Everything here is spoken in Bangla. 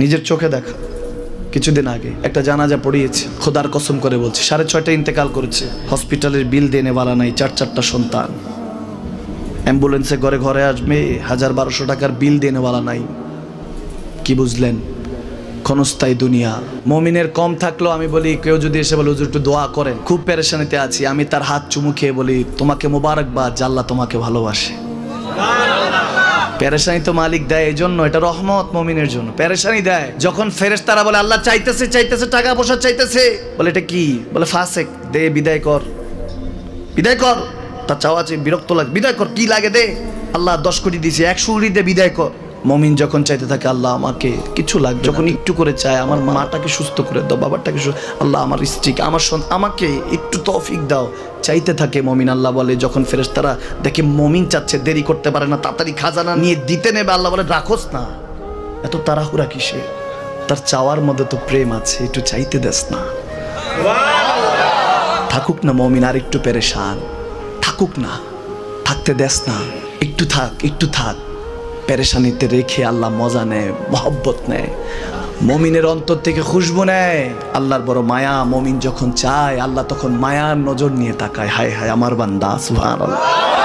নিজের চোখে দেখা। কিছুদিন আগে একটা জানাজা পড়িয়েছে, খোদার কসম করে বলছে 6:30 ইন্তেকাল করেছে। হসপিটালের বিল দেনেওয়ালা নাই, 4 সন্তান। অ্যাম্বুলেন্সে ঘরে ঘরে আসবে, 1000-1200 টাকার বিল দেনেওয়ালা নাই। কি বুঝলেন? ক্ষণস্থায়ী দুনিয়া। মুমিনের কম থাকলেও আমি বলি, কেউ যদি এসে বলে হুজুর একটু দোয়া করেন, খুব পেরেশানিতে আছি, আমি তার হাত চুমু খেয়ে বলি তোমাকে মোবারকবাদ, আল্লাহ তোমাকে ভালোবাসে। পেরেশানি তো মালিক দেয়, এই জন্য এটা রহমত মুমিনের জন্য। পেরেশানি দেয় যখন ফেরেশতারা বলে আল্লাহ চাইতেছে চাইতেছে, টাকা পয়সা চাইতেছে, বলে এটা কি? বলে ফাসেক, দে বিদায় কর, বিদায় কর। তার চাওয়া আছে, বিরক্ত লাগে, বিদায় কর, কি লাগে দে। আল্লাহ 10 কোটি দিয়েছে, 100 কোটি দিয়ে বিদায় কর। মুমিন যখন চাইতে থাকে আল্লাহ আমাকে কিছু লাগবে, যখন একটু করে চায় আমার মাটাকে সুস্থ করে দাও, বাবাটাকে, আল্লাহ আমার স্ত্রীকে, আমার আমাকে একটু তৌফিক দাও, চাইতে থাকে মুমিন। আল্লাহ বলে যখন ফেরেশতারা দেখে মুমিন চাচ্ছে, দেরি করতে পারে না, তাড়াতাড়ি খাজানা নিয়ে দিতে নেবে, আল্লাহ বলে রাখোস না, এত তাড়াহুড়া কিসে? তার চাওয়ার মধ্যে তো প্রেম আছে, একটু চাইতে দেস না। থাকুক না মুমিন আর একটু পেরেশান, থাকুক না, থাকতে দেস না, একটু থাক, একটু থাক। পেরেশানিতে রেখে আল্লাহ মজা নেয়, মহব্বত নেয়, মুমিনের অন্তর থেকে খুশবু নেয়। আল্লাহর বড় মায়া। মুমিন যখন চায় আল্লাহ তখন মায়ার নজর নিয়ে তাকায়, হায় হায় আমার বান্দা, সুবহানাল্লাহ।